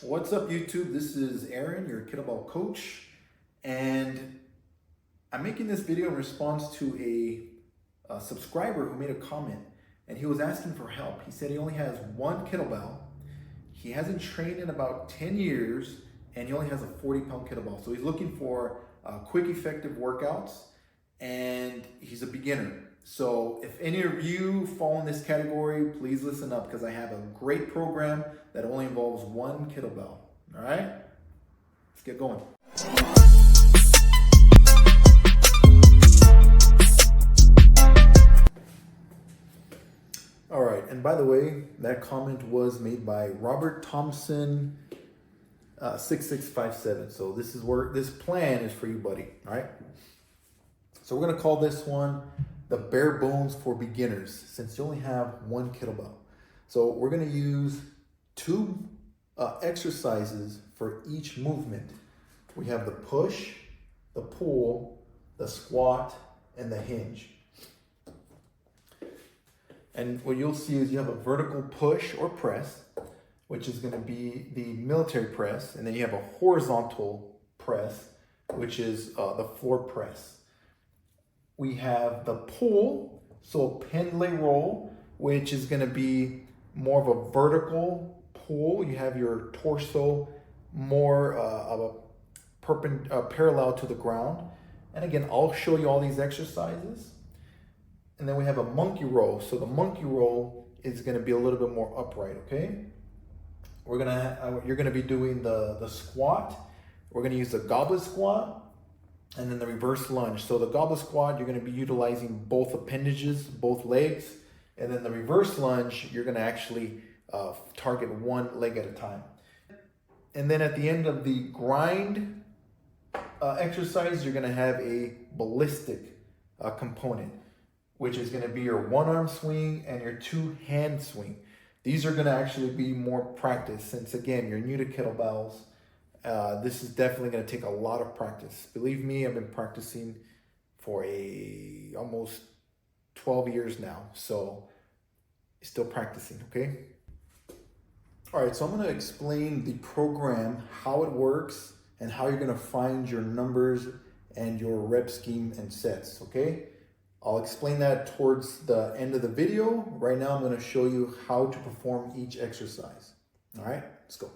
What's up, YouTube? This is Aaron, your kettlebell coach, and I'm making this video in response to a subscriber who made a comment, and he was asking for help. He said he only has one kettlebell, he hasn't trained in about 10 years, and he only has a 40-pound kettlebell. So he's looking for quick, effective workouts, and he's a beginner. So if any of you fall in this category, please listen up, because I have a great program that only involves one kettlebell. All right, let's get going. All right, and by the way, that comment was made by Robert Thompson 6657. So this is where this plan is for you, buddy. All right. So we're gonna call this one the bare bones for beginners, since you only have one kettlebell. So we're gonna use two exercises for each movement. We have the push, the pull, the squat, and the hinge. And what you'll see is you have a vertical push or press, which is gonna be the military press, and then you have a horizontal press, which is the floor press. We have the pull, so pendulum roll, which is gonna be more of a vertical pull. You have your torso more of a parallel to the ground. And again, I'll show you all these exercises. And then we have a monkey roll. So the monkey roll is gonna be a little bit more upright, okay? You're gonna be doing the squat. We're gonna use the goblet squat, and then the reverse lunge. So the goblet squat, you're gonna be utilizing both appendages, both legs, and then the reverse lunge, you're gonna actually target one leg at a time. And then at the end of the grind exercise, you're gonna have a ballistic component, which is gonna be your one arm swing and your two hand swing. These are gonna actually be more practice, since again, you're new to kettlebells. This is definitely going to take a lot of practice. Believe me, I've been practicing for almost 12 years now, so still practicing, okay? All right, so I'm going to explain the program, how it works, and how you're going to find your numbers and your rep scheme and sets, okay? I'll explain that towards the end of the video. Right now, I'm going to show you how to perform each exercise. All right, let's go.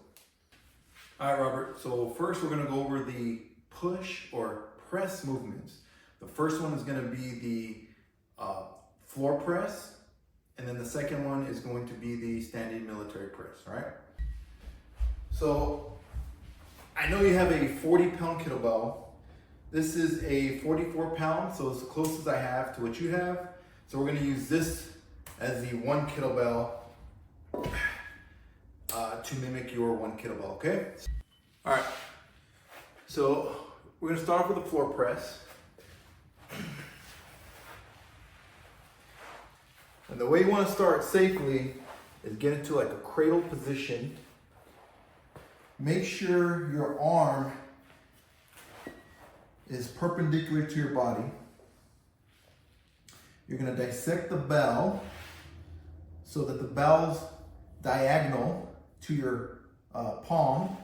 All right, Robert, so first we're gonna go over the push or press movements. The first one is gonna be the floor press, and then the second one is going to be the standing military press, all right? So I know you have a 40-pound kettlebell. This is a 44-pound, so it's the closest I have to what you have. So we're gonna use this as the one kettlebell to mimic your one kettlebell, okay? All right, so we're gonna start off with the floor press. And the way you wanna start safely is get into like a cradle position. Make sure your arm is perpendicular to your body. You're gonna dissect the bell so that the bell's diagonal to your palm.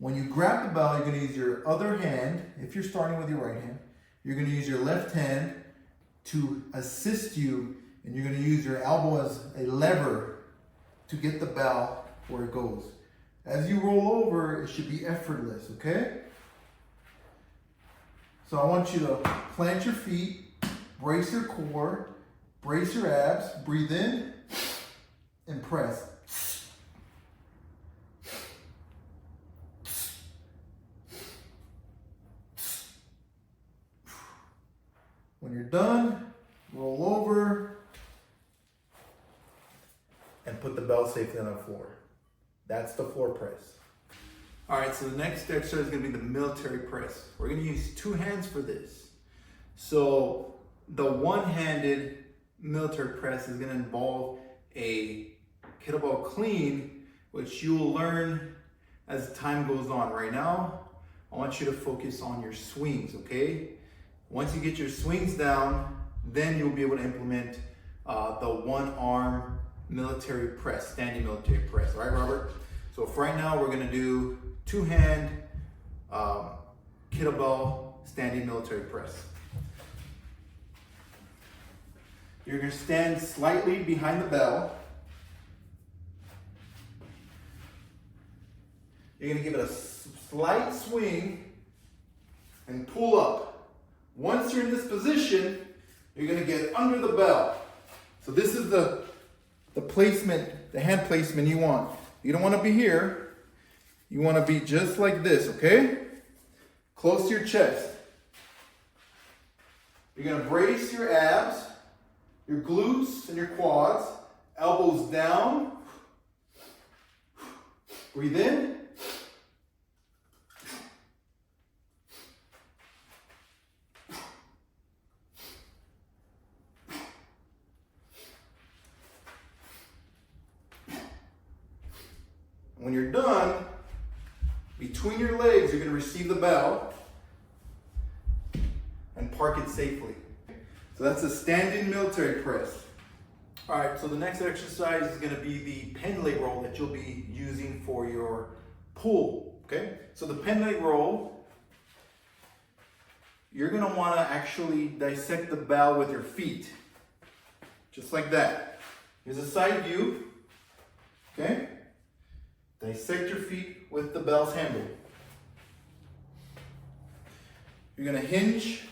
When you grab the bell, you're gonna use your other hand. If you're starting with your right hand, you're gonna use your left hand to assist you, and you're gonna use your elbow as a lever to get the bell where it goes. As you roll over, it should be effortless, okay? So I want you to plant your feet, brace your core, brace your abs, breathe in, and press. When you're done, roll over and put the bell safely on the floor. That's the floor press. All right, so the next exercise is gonna be the military press. We're gonna use two hands for this. So the one-handed military press is gonna involve a kettlebell clean, which you will learn as time goes on. Right now, I want you to focus on your swings, okay? Once you get your swings down, then you'll be able to implement the one arm military press, standing military press. All right, Robert? So for right now, we're gonna do two-hand kettlebell standing military press. You're gonna stand slightly behind the bell. You're gonna give it a slight swing and pull up. Once you're in this position, you're gonna get under the bell. So this is the placement, the hand placement you want. You don't wanna be here. You wanna be just like this, okay? Close to your chest. You're gonna brace your abs, your glutes and your quads, elbows down. Breathe in. When you're done, between your legs, you're going to receive the bell and park it safely. So that's a standing military press. All right, so the next exercise is going to be the pen leg roll that you'll be using for your pull, okay? So the pen leg roll, you're going to want to actually dissect the bell with your feet, just like that. Here's a side view, okay? Dissect your feet with the bell's handle. You're gonna hinge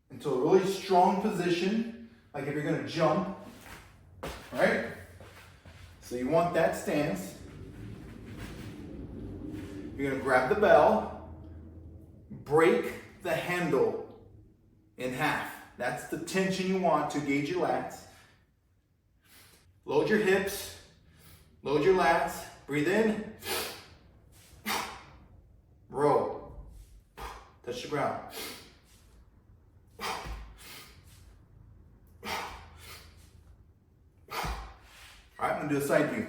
into a really strong position, like if you're gonna jump, right? So you want that stance. You're gonna grab the bell, break the handle in half. That's the tension you want to gauge your lats. Load your hips. Load your lats, breathe in, roll, touch the ground. All right, I'm gonna do a side view.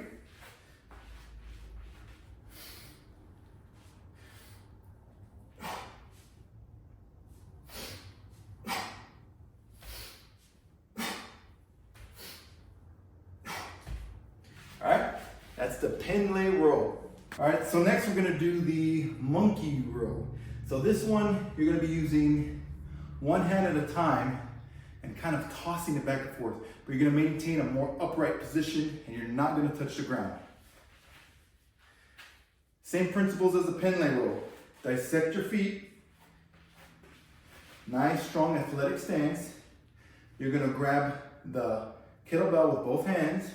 All right. That's the pen leg row. All right, so next we're gonna do the monkey row. So this one, you're gonna be using one hand at a time and kind of tossing it back and forth. But you're gonna maintain a more upright position and you're not gonna touch the ground. Same principles as the pen leg row. Dissect your feet. Nice, strong, athletic stance. You're gonna grab the kettlebell with both hands.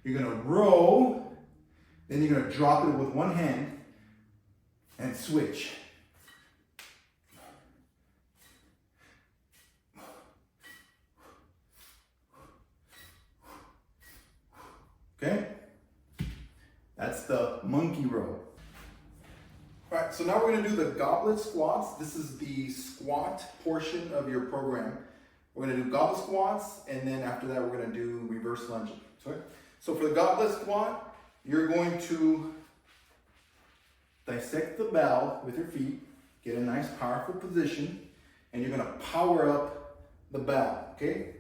You're gonna row, then you're gonna drop it with one hand and switch. Okay? That's the monkey row. All right, so now we're gonna do the goblet squats. This is the squat portion of your program. We're gonna do goblet squats, and then after that, we're gonna do reverse lunging. So for the goblet squat, you're going to dissect the bell with your feet, get a nice powerful position, and you're gonna power up the bell, okay?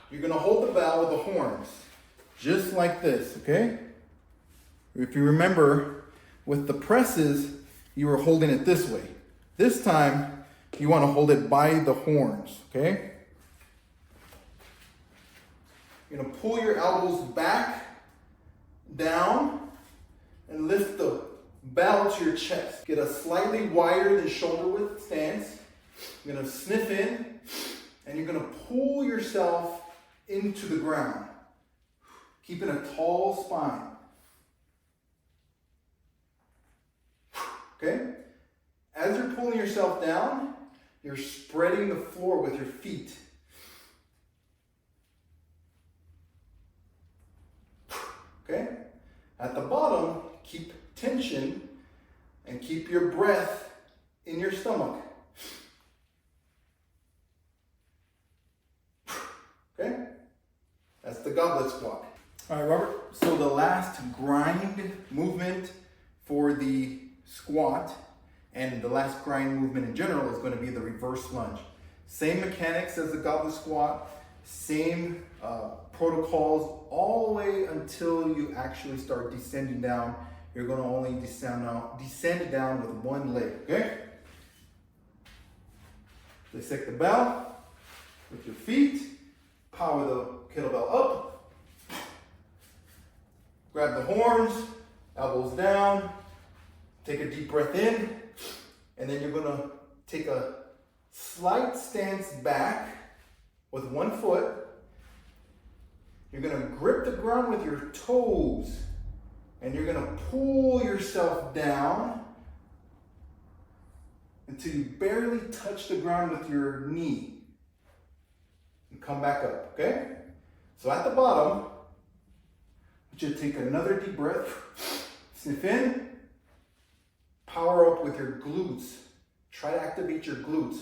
You're gonna hold the bell with the horns, just like this, okay? If you remember, with the presses, you were holding it this way. This time, you wanna hold it by the horns, okay? You're gonna pull your elbows back, down, and lift the bell to your chest. Get a slightly wider than shoulder width stance. You're gonna sniff in, and you're gonna pull yourself into the ground, keeping a tall spine. Okay? As you're pulling yourself down, you're spreading the floor with your feet. Okay? At the bottom, keep tension and keep your breath in your stomach. Okay? That's the goblet squat. All right, Robert. So the last grind movement for the squat and the last grind movement in general is going to be the reverse lunge. Same mechanics as the goblet squat, same protocols all the way until you actually start descending down. You're going to only descend down with one leg, okay? Dissect the bell with your feet. Power the kettlebell up. Grab the horns, elbows down. Take a deep breath in. And then you're going to take a slight stance back with one foot. You're going to grip the ground with your toes. And you're going to pull yourself down until you barely touch the ground with your knee. And come back up, okay? So at the bottom, I want you to take another deep breath. Sniff in. Power up with your glutes. Try to activate your glutes.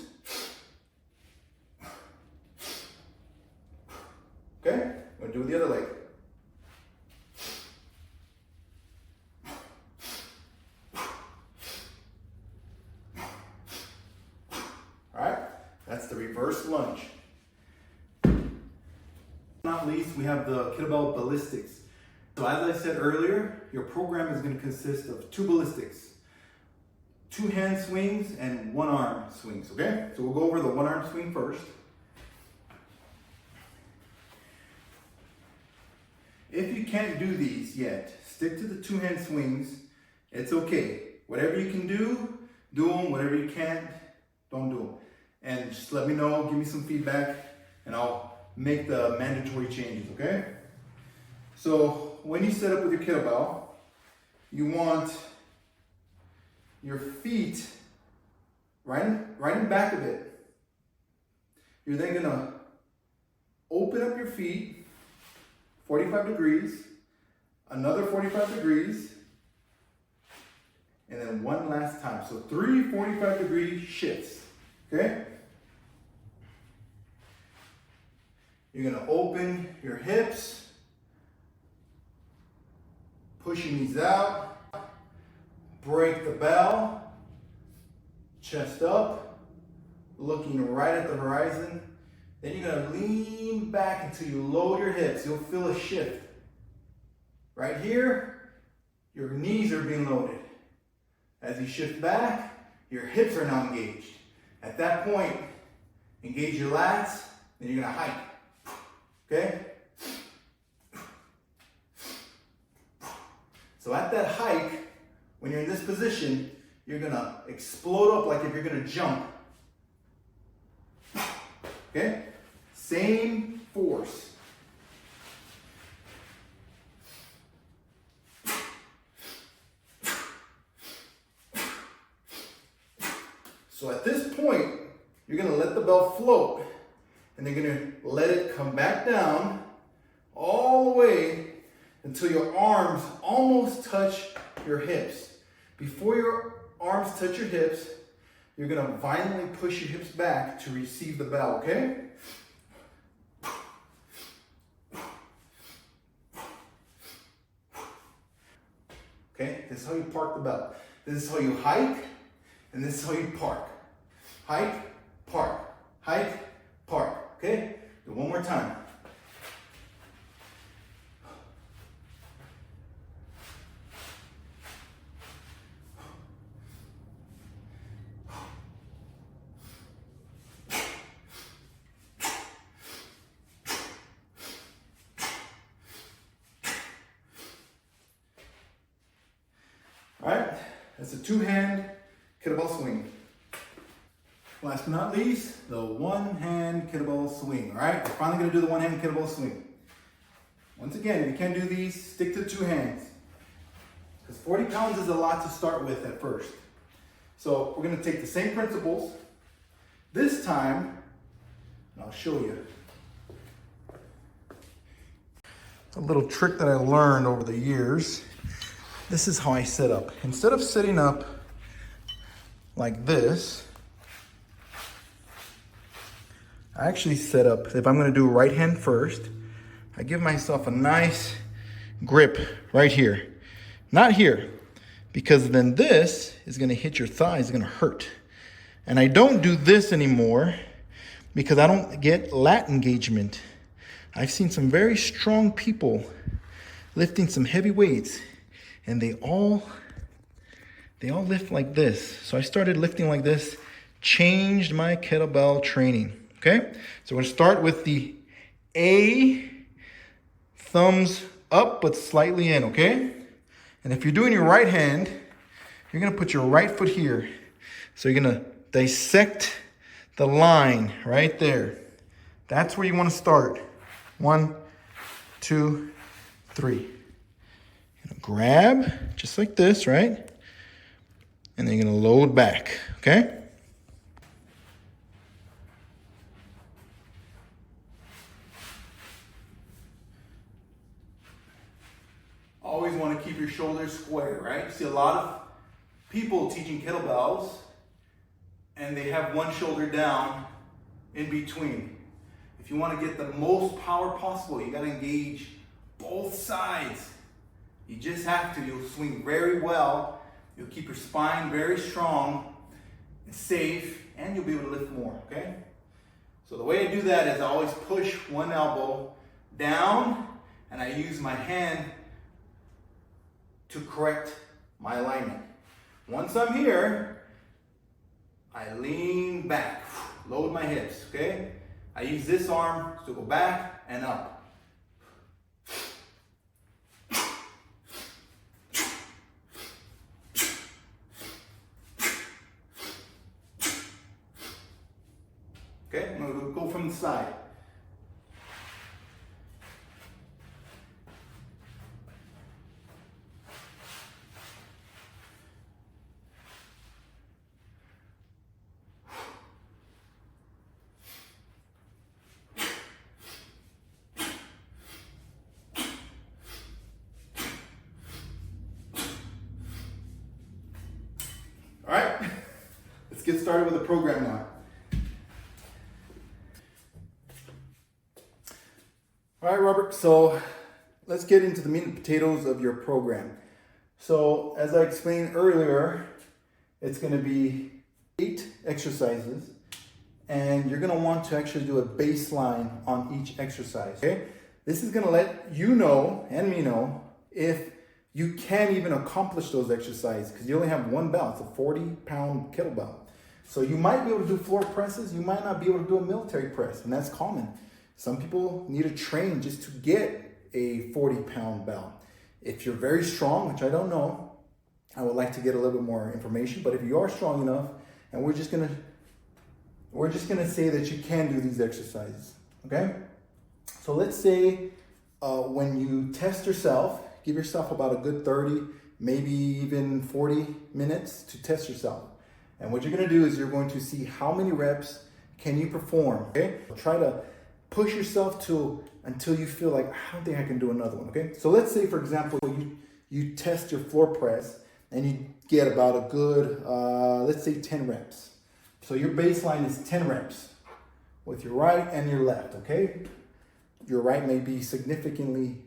Okay? I'm going to do the other leg. Alright? That's the reverse lunge. Not least, we have the kettlebell ballistics. So as I said earlier, your program is going to consist of 2 ballistics. 2 hand swings and 1 arm swings, okay? So we'll go over the 1 arm swing first. If you can't do these yet, stick to the 2 hand swings. It's okay. Whatever you can do, do them. Whatever you can't, don't do them. And just let me know, give me some feedback, and I'll make the mandatory changes, okay? So when you set up with your kettlebell, you want your feet right in back of it. You're then gonna open up your feet 45 degrees, another 45 degrees, and then one last time. So 3 45-degree shifts, okay? You're gonna open your hips, push your knees out, break the bell, chest up, looking right at the horizon. Then you're gonna lean back until you load your hips. You'll feel a shift. Right here, your knees are being loaded. As you shift back, your hips are now engaged. At that point, engage your lats, then you're gonna hike. Okay? So at that hike, when you're in this position, you're gonna explode up like if you're gonna jump. Okay? Same force. So at this point, you're gonna let the bell float, and they're gonna let it come back down all the way until your arms almost touch your hips. Before your arms touch your hips, you're gonna violently push your hips back to receive the bell, okay? Okay, this is how you park the bell. This is how you hike, and this is how you park. Hike, park, hike, park, okay? Do one more time. All right, that's a 2-hand kettlebell swing. Last but not least, the 1-hand kettlebell swing. All right, we're finally gonna do the 1-hand kettlebell swing. Once again, if you can't do these, stick to 2 hands. Because 40 pounds is a lot to start with at first. So we're gonna take the same principles. This time, and I'll show you. A little trick that I learned over the years. This is how I set up. Instead of sitting up like this, I actually set up, if I'm gonna do right hand first, I give myself a nice grip right here. Not here, because then this is gonna hit your thigh, it's gonna hurt. And I don't do this anymore because I don't get lat engagement. I've seen some very strong people lifting some heavy weights, and they all lift like this. So I started lifting like this, changed my kettlebell training, okay? So we're gonna start with the A, thumbs up but slightly in, okay? And if you're doing your right hand, you're gonna put your right foot here. So you're gonna dissect the line right there. That's where you wanna start. 1, 2, 3. You're gonna grab, just like this, right? And then you're gonna load back, okay? Always wanna keep your shoulders square, right? You see a lot of people teaching kettlebells and they have one shoulder down in between. If you want to get the most power possible, you got to engage both sides. You just have to. You'll swing very well. You'll keep your spine very strong and safe, and you'll be able to lift more, okay? So the way I do that is I always push one elbow down, and I use my hand to correct my alignment. Once I'm here, I lean back, load my hips, okay? I use this arm to go back and up. Okay, I'm gonna go from the side. All right, let's get started with the program now. All right, Robert, so let's get into the meat and potatoes of your program. So as I explained earlier, it's gonna be 8 exercises, and you're gonna want to actually do a baseline on each exercise, okay? This is gonna let you know, and me know, if you can't even accomplish those exercises because you only have one bell. It's a 40-pound kettlebell. So you might be able to do floor presses. You might not be able to do a military press, and that's common. Some people need to train just to get a 40-pound bell. If you're very strong, which I don't know, I would like to get a little bit more information. But if you are strong enough, and we're just gonna say that you can do these exercises, okay? So let's say when you test yourself, give yourself about a good 30, maybe even 40 minutes to test yourself. And what you're gonna do is you're going to see how many reps can you perform, okay? Try to push yourself until you feel like, I don't think I can do another one, okay? So let's say, for example, you test your floor press and you get about a good, let's say 10 reps. So your baseline is 10 reps with your right and your left, okay? Your right may be significantly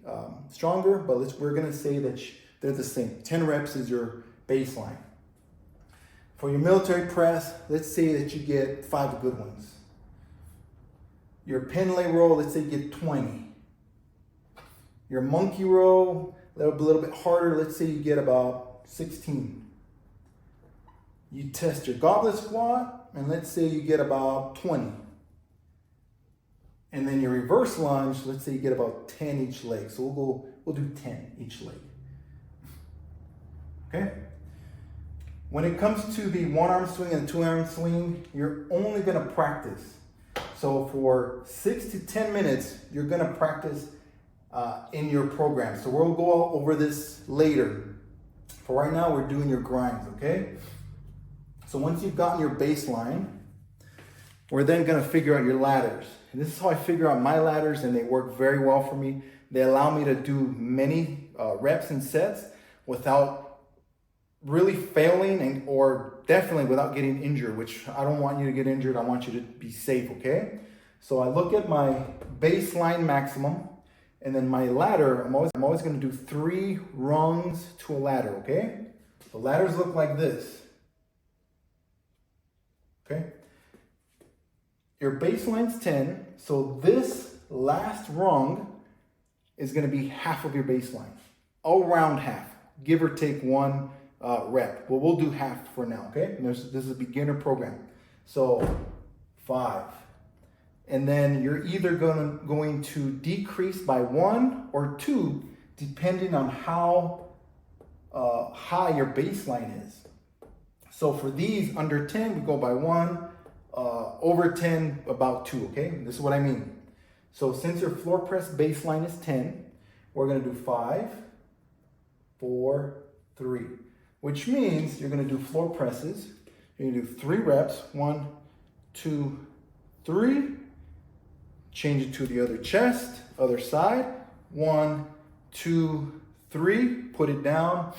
stronger, but we're gonna say that they're the same. 10 reps is your baseline. For your military press, let's say that you get 5 good ones. Your pin lay roll, let's say you get 20. Your monkey roll, a little bit harder, let's say you get about 16. You test your goblet squat, and let's say you get about 20. And then your reverse lunge, let's say you get about 10 each leg. So we'll do 10 each leg. Okay? When it comes to the 1-arm swing and 2-arm swing, you're only gonna practice. So for 6 to 10 minutes, you're gonna practice in your program. So we'll go over this later. For right now, we're doing your grinds, okay? So once you've gotten your baseline, we're then gonna figure out your ladders. And this is how I figure out my ladders, and they work very well for me. They allow me to do many reps and sets without really failing or definitely without getting injured, which I don't want you to get injured. I want you to be safe, okay? So I look at my baseline maximum, and then my ladder, I'm always gonna do 3 rungs to a ladder, okay? The ladders look like this, okay? Your baseline's 10, so this last rung is going to be half of your baseline, around half, give or take one rep. But we'll do half for now, okay? This is a beginner program. So 5. And then you're either going to decrease by 1 or 2, depending on how high your baseline is. So for these under 10, we go by 1, over 10, about 2, okay? This is what I mean. So since your floor press baseline is 10, we're gonna do 5, 4, 3, which means you're gonna do floor presses. You're gonna do 3 reps, 1, 2, 3. Change it to the other chest, other side. 1, 2, 3. Put it down,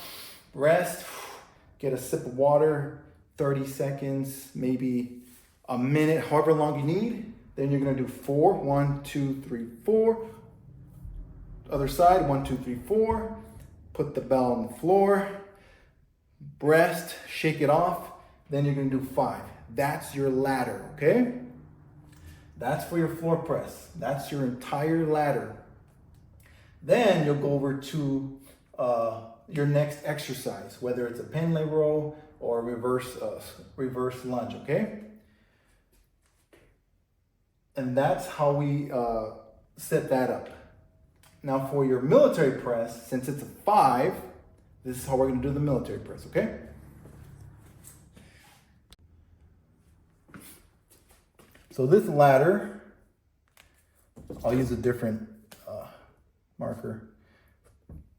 rest, get a sip of water, 30 seconds, maybe a minute, however long you need. Then you're gonna do 4, 1, 2, 3, 4. Other side, 1, 2, 3, 4. Put the bell on the floor, rest, shake it off. Then you're gonna do 5. That's your ladder, okay? That's for your floor press. That's your entire ladder. Then you'll go over to your next exercise, whether it's a pendlay row or reverse lunge, okay? And that's how we set that up. Now for your military press, since it's a 5, this is how we're gonna do the military press, okay? So this ladder, I'll use a different marker.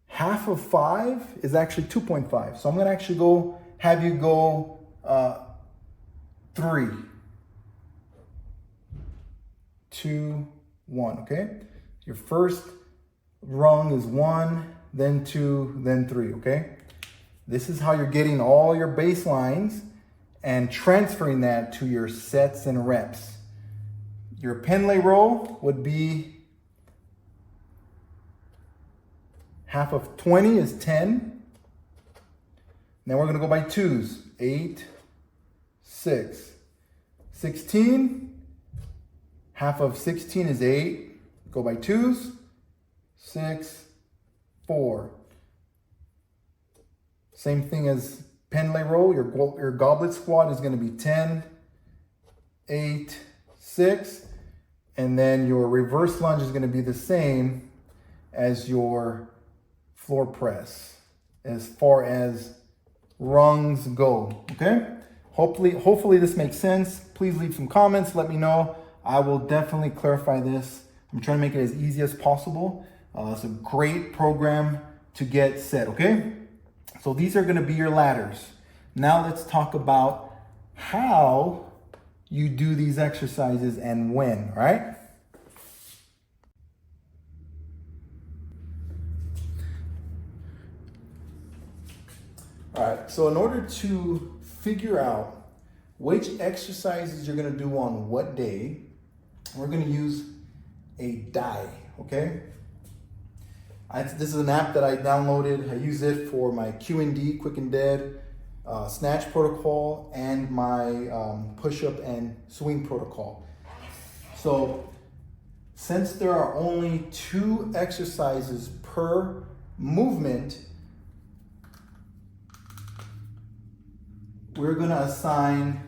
Half of 5 is actually 2.5. So I'm gonna actually have you go 3, 2, 1, okay? Your first rung is 1, then 2, then 3, okay? This is how you're getting all your baselines and transferring that to your sets and reps. Your pendlay row would be half of 20 is 10. Now we're gonna go by 2s. 8, 6, 16. Half of 16 is 8. Go by 2s. 6, 4. Same thing as pendlay row. Your goblet squat is gonna be 10, 8, 6. And then your reverse lunge is gonna be the same as your floor press as far as rungs go, okay? Hopefully this makes sense. Please leave some comments, let me know. I will definitely clarify this. I'm trying to make it as easy as possible. It's a great program to get set, okay? So these are gonna be your ladders. Now let's talk about how you do these exercises and when, all right? All right, so in order to figure out which exercises you're gonna do on what day, we're gonna use a die, okay? This is an app that I downloaded. I use it for my Q&D, quick and dead, snatch protocol, and my push-up and swing protocol. So since there are only 2 exercises per movement, we're gonna assign,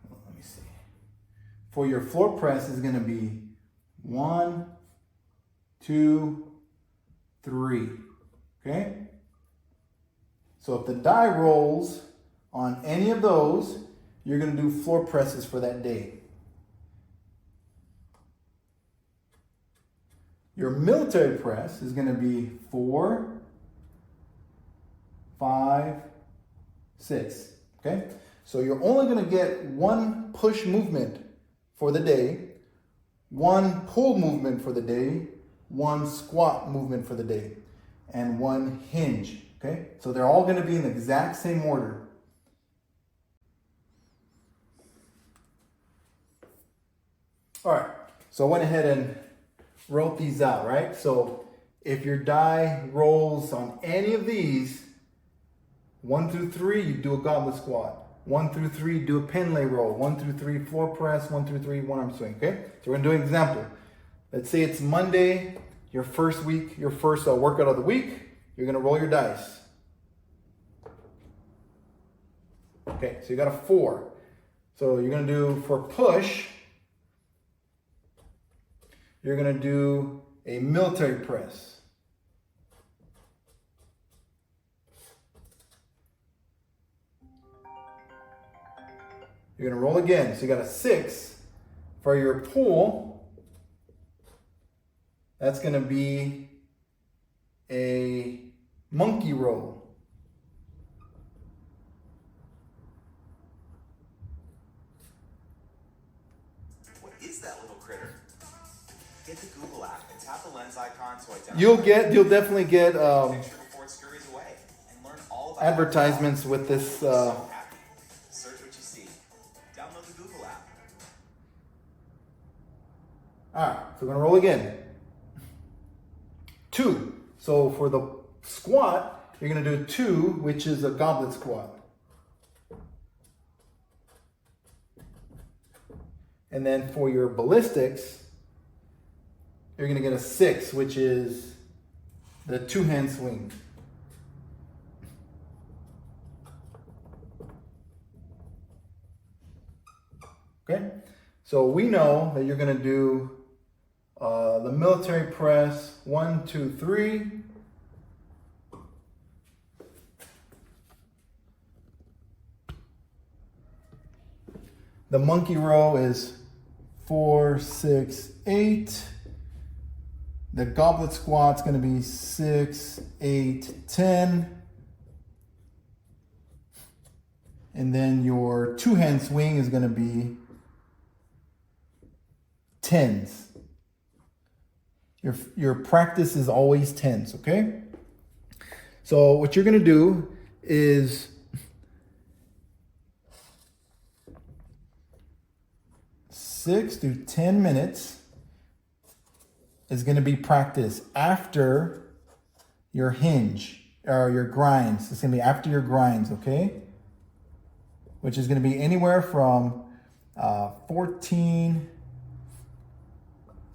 let me see, for your floor press is gonna be 1, 2, 3, okay? So if the die rolls on any of those, you're gonna do floor presses for that day. Your military press is gonna be 4, 5, 6, okay? So you're only gonna get 1 push movement for the day, 1 pull movement for the day, 1 squat movement for the day, and 1 hinge, okay? So they're all gonna be in the exact same order. All right, so I went ahead and wrote these out, right? So if your die rolls on any of these, 1 through 3, you do a goblet squat. 1 through 3, do a pen lay roll. 1 through 3, floor press. 1 through 3, one arm swing. Okay? So we're gonna do an example. Let's say it's Monday, your first week, your first workout of the week. You're gonna roll your dice. Okay, so you got a 4. So you're gonna do, for push, you're gonna do a military press. You're gonna roll again. So you got a 6. For your pull, that's gonna be a monkey roll. What is that little critter? Get the Google app and tap the lens icon to identify. You'll definitely get picture before it scurries away and learn all about advertisements with this. Search what you see. Download the Google app. All right, so we're gonna roll again. 2. So for the squat, you're gonna do 2, which is a goblet squat. And then for your ballistics, you're gonna get a 6, which is the 2-hand swing. Okay, so we know that you're gonna do the military press, 1, 2, 3. The monkey row is 4, 6, 8. The goblet squat's gonna be 6, 8, 10. And then your 2-hand swing is gonna be 10s. Your practice is always 10s, okay? So what you're gonna do is 6 to 10 minutes is gonna be practice after your hinge or your grinds. It's gonna be after your grinds, okay? Which is gonna be anywhere from 14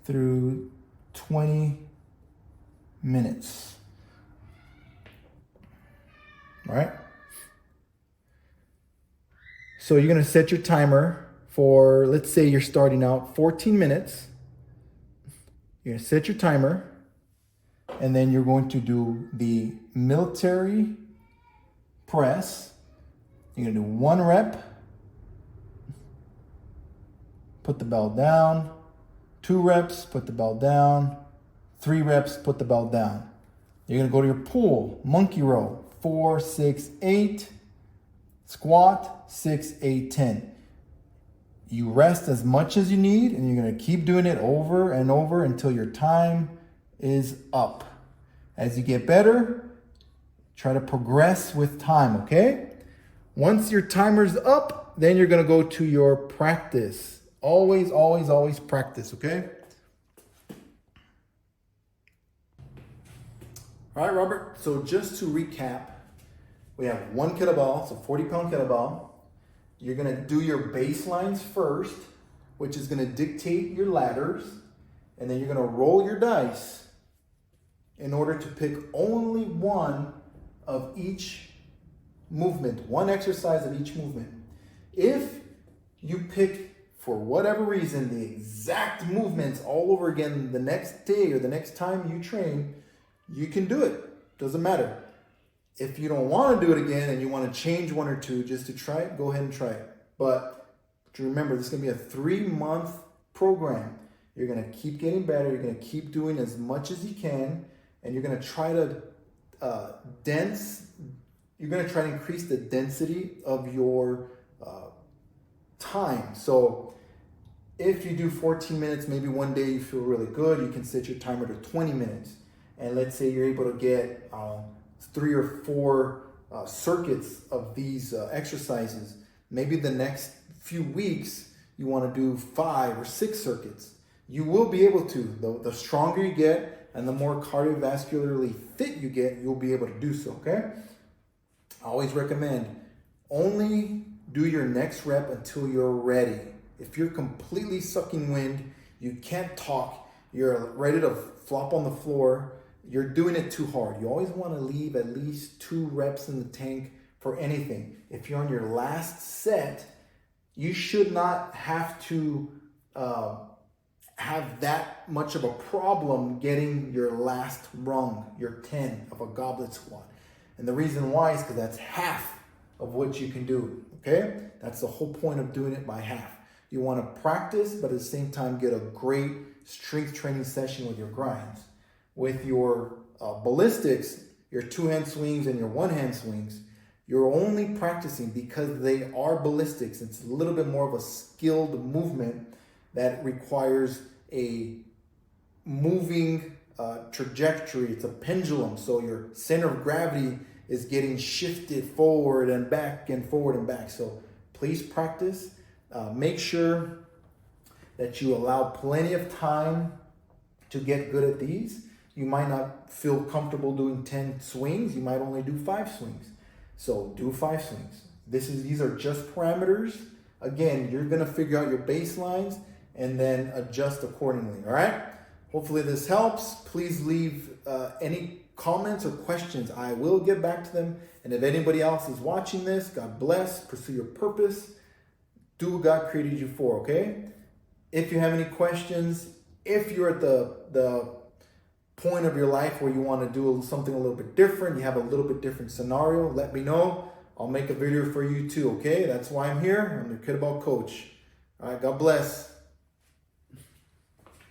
through 20 minutes. All right. So you're gonna set your timer for, let's say you're starting out 14 minutes. You're gonna set your timer, and then you're going to do the military press. You're gonna do 1 rep, put the bell down, 2 reps, put the bell down, 3 reps, put the bell down. You're gonna go to your pull, monkey row, 4, 6, 8, squat, 6, 8, 10. You rest as much as you need, and you're gonna keep doing it over and over until your time is up. As you get better, try to progress with time, okay? Once your timer's up, then you're gonna go to your practice. Always, always, always practice, okay? All right, Robert, so just to recap, we have 1 kettlebell, so 40-pound kettlebell. You're gonna do your baselines first, which is gonna dictate your ladders, and then you're gonna roll your dice in order to pick only one of each movement, one exercise of each movement. If you pick, for whatever reason, the exact movements all over again the next day or the next time you train, you can do it. Doesn't matter. If you don't want to do it again and you want to change 1 or 2 just to try it, go ahead and try it. But remember, this is going to be a 3-month program. You're going to keep getting better. You're going to keep doing as much as you can, and you're going to try to increase the density of your time. So if you do 14 minutes, maybe one day you feel really good, you can set your timer to 20 minutes. And let's say you're able to get 3 or 4 circuits of these exercises. Maybe the next few weeks, you want to do 5 or 6 circuits. You will be able to. The stronger you get and the more cardiovascularly fit you get, you'll be able to do so, okay? I always recommend only do your next rep until you're ready. If you're completely sucking wind, you can't talk, you're ready to flop on the floor, you're doing it too hard. You always want to leave at least 2 reps in the tank for anything. If you're on your last set, you should not have to have that much of a problem getting your last rung, your 10 of a goblet squat. And the reason why is because that's half of what you can do, okay? That's the whole point of doing it by half. You want to practice, but at the same time get a great strength training session with your grinds. With your ballistics, your 2-hand swings and your 1-hand swings, you're only practicing because they are ballistics. It's a little bit more of a skilled movement that requires a moving trajectory. It's a pendulum, so your center of gravity is getting shifted forward and back and forward and back. So please practice. Make sure that you allow plenty of time to get good at these. You might not feel comfortable doing 10 swings. You might only do 5 swings. So do 5 swings. These are just parameters. Again, you're gonna figure out your baselines and then adjust accordingly, all right? Hopefully this helps. Please leave any comments or questions. I will get back to them. And if anybody else is watching this, God bless, pursue your purpose, do what God created you for, okay? If you have any questions, if you're at the point of your life where you want to do something a little bit different, you have a little bit different scenario, let me know. I'll make a video for you too, okay? That's why I'm here. I'm the Kettlebell coach. All right, God bless.